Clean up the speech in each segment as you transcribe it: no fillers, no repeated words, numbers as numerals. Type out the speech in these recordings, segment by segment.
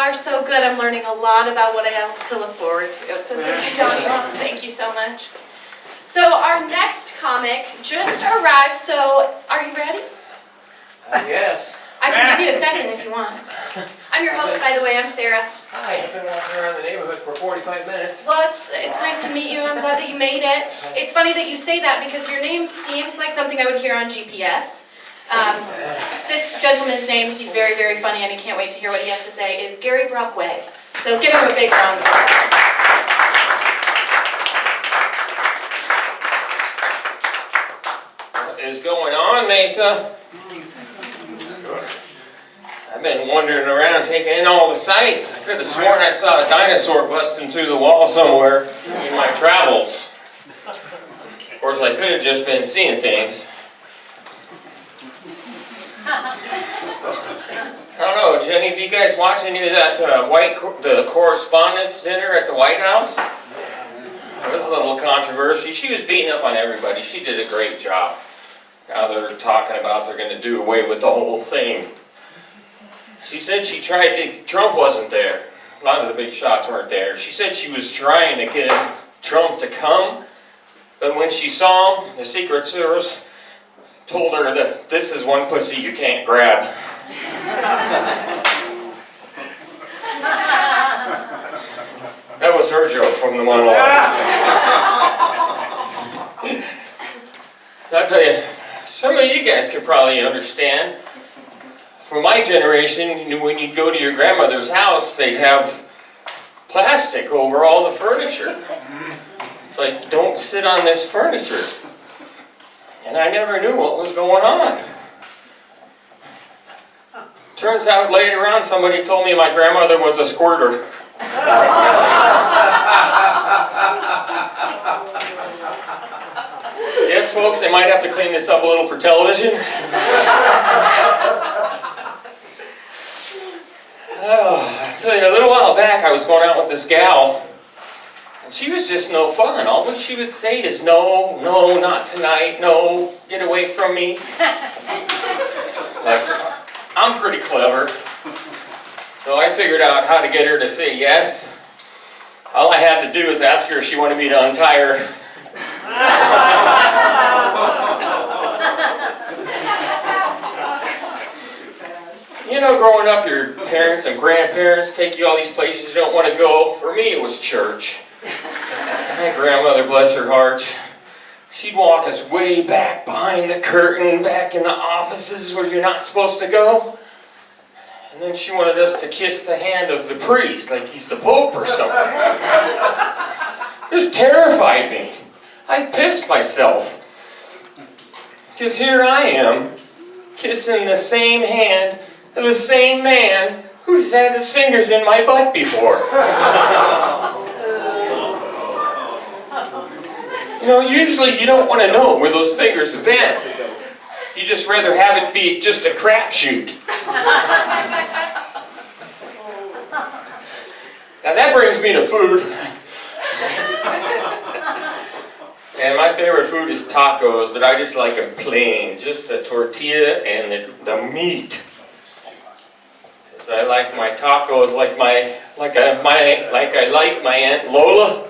far so good. I'm learning a lot about what I have to look forward to. So thank you, Johnny Ross. Thank you so much. So our next comic just arrived. So are you ready? Yes. I can give you a second if you want. I'm your host, by the way. I'm Sarah. Hi, I've been walking around the neighborhood for 45 minutes. Well, it's nice to meet you. I'm glad that you made it. It's funny that you say that because your name seems like something I would hear on GPS. This gentleman's name, he's very, very funny, and I can't wait to hear what he has to say, is Gary Brockway. So give him a big round of applause. What is going on, Mesa? I've been wandering around taking in all the sights. I could have sworn I saw a dinosaur busting through the wall somewhere in my travels. Of course, I could have just been seeing things. I don't know, Jenny, have you guys watched any of that the correspondence dinner at the White House? There was a little controversy. She was beating up on everybody. She did a great job. Now they're talking about they're going to do away with the whole thing. She said she tried to, Trump wasn't there. A lot of the big shots weren't there. She said she was trying to get Trump to come, but when she saw him, the Secret Service told her that this is one pussy you can't grab. That was her joke from the monologue. So I'll tell you, some of you guys could probably understand. For my generation, when you'd go to your grandmother's house, they'd have plastic over all the furniture. It's like, don't sit on this furniture. And I never knew what was going on. Turns out later on somebody told me my grandmother was a squirter. Yes, folks, they might have to clean this up a little for television. Oh, I tell you, a little while back I was going out with this gal, and she was just no fun. All that she would say is, no, no, not tonight, no, get away from me. But I'm pretty clever, so I figured out how to get her to say yes. All I had to do is ask her if she wanted me to untie her. You know, growing up, your parents and grandparents take you all these places you don't want to go. For me, it was church. My grandmother, bless her heart, she'd walk us way back behind the curtain, back in the offices where you're not supposed to go. And then she wanted us to kiss the hand of the priest, like he's the Pope or something. This terrified me. I pissed myself. Because here I am, kissing the same hand of the same man who's had his fingers in my butt before. You know, usually you don't want to know where those fingers have been. You just rather have it be just a crapshoot. Now that brings me to food. And my favorite food is tacos, but I just like them plain. Just the tortilla and the meat. Because I like my tacos like I like my Aunt Lola.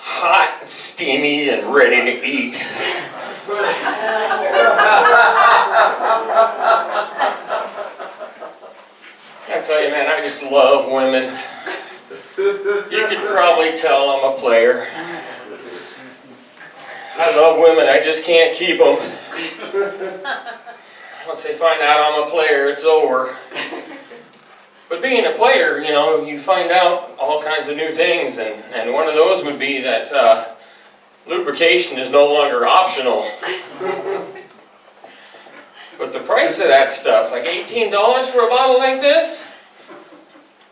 Hot, and steamy, and ready to eat. I tell you, man, I just love women. You could probably tell I'm a player. I love women, I just can't keep them. Once they find out I'm a player, it's over. But being a player, you know, you find out all kinds of new things, and one of those would be that lubrication is no longer optional. But the price of that stuff, like $18 for a bottle like this?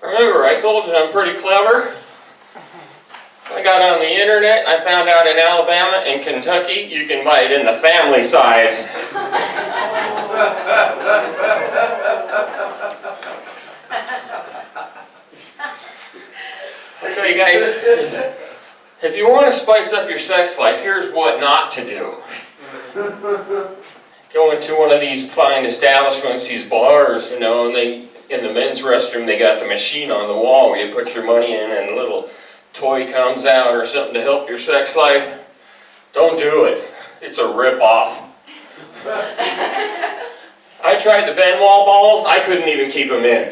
Remember, I told you I'm pretty clever. I got on the internet and I found out in Alabama and Kentucky you can buy it in the family size. I tell you guys, if you want to spice up your sex life, here's what not to do. Go into one of these fine establishments, these bars, you know, and in the men's restroom, they got the machine on the wall where you put your money in and a little toy comes out or something to help your sex life. Don't do it. It's a rip-off. I tried the Benoit balls. I couldn't even keep them in.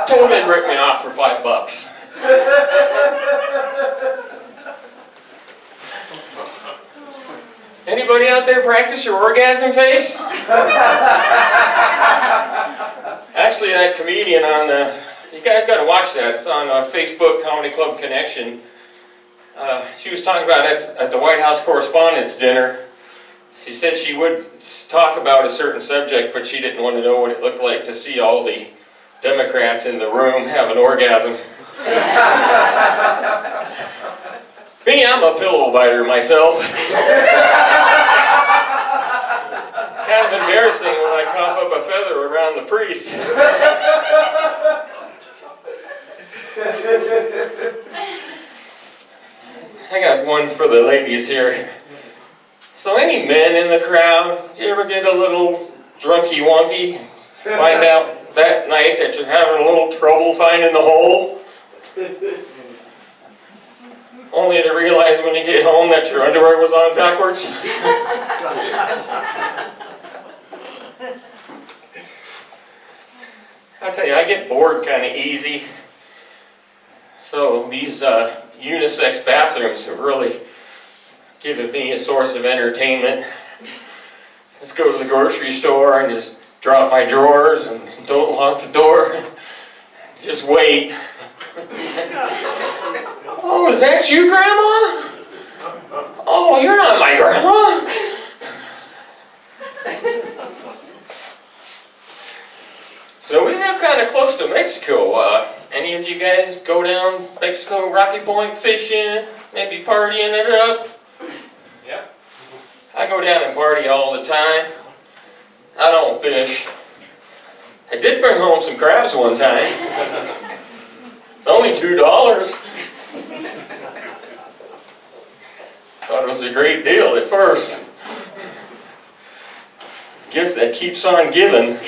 Totally ripped me off for $5. Anybody out there practice your orgasm face? Actually, that comedian on the, you guys got to watch that. It's on Facebook, Comedy Club Connection. She was talking about it at the White House Correspondents' Dinner. She said she would talk about a certain subject, but she didn't want to know what it looked like to see all the Democrats in the room have an orgasm. Me, I'm a pillow biter myself. Kind of embarrassing when I cough up a feather around the priest. I got one for the ladies here. So any men in the crowd, do you ever get a little drunky-wonky? Find out that night that you're having a little trouble finding the hole? Only to realize when you get home that your underwear was on backwards? I'll tell you, I get bored kind of easy. So these unisex bathrooms have really given me a source of entertainment. Just go to the grocery store and just drop my drawers and don't lock the door. Just wait. Oh, is that you, Grandma? Oh, you're not my grandma. So we live kind of close to Mexico. Any of you guys go down Mexico, Rocky Point fishing, maybe partying it up? Yeah. I go down and party all the time. I don't fish. I did bring home some crabs one time. It's only $2. Thought it was a great deal at first. Gift that keeps on giving.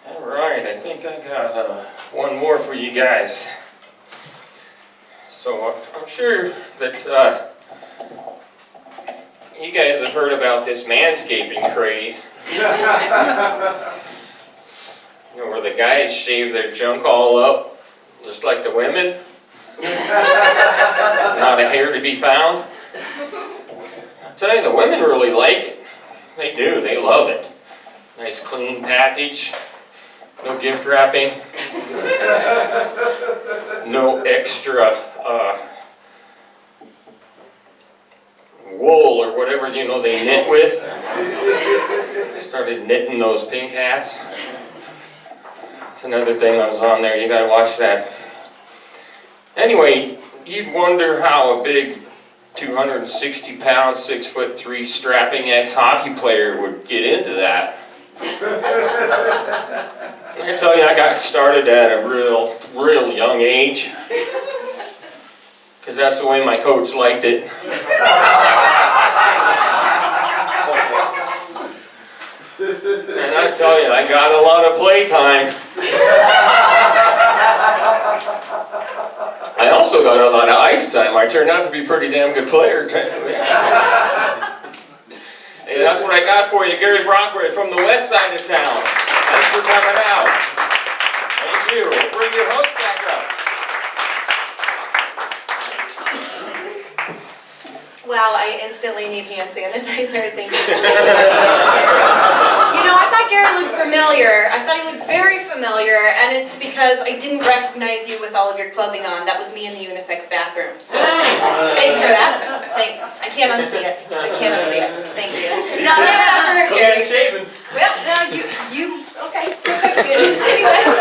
Alright, I think I got one more for you guys. So I'm sure that you guys have heard about this manscaping craze. You know, where the guys shave their junk all up, just like the women. Not a hair to be found. I'll tell you, the women really like it. They do, they love it. Nice clean package. No gift wrapping. No extra wool or whatever, you know, they knit with. Started knitting those pink hats. That's another thing that was on there. You gotta watch that. Anyway, you'd wonder how a big 260-pound, 6'3" strapping ex-hockey player would get into that. I tell you, I got started at a real young age. Because that's the way my coach liked it. And I tell you, I got a lot of playtime. I also got a lot of ice time. I turned out to be a pretty damn good player. And that's what I got for you, Gary Brockway from the west side of town. Thanks for coming out. Thank you. We'll bring your host back up. Wow, I instantly need hand sanitizer. Thank you for shaking my hand. You know, I thought Gary looked familiar. I thought he looked very familiar, and it's because I didn't recognize you with all of your clothing on. That was me in the unisex bathroom. So, thanks for that. Thanks. I can't unsee it. I can't unsee it. Thank you. No, give it up for Gary. Clean shaven. Well, no, you, okay. Perfect. Anyway.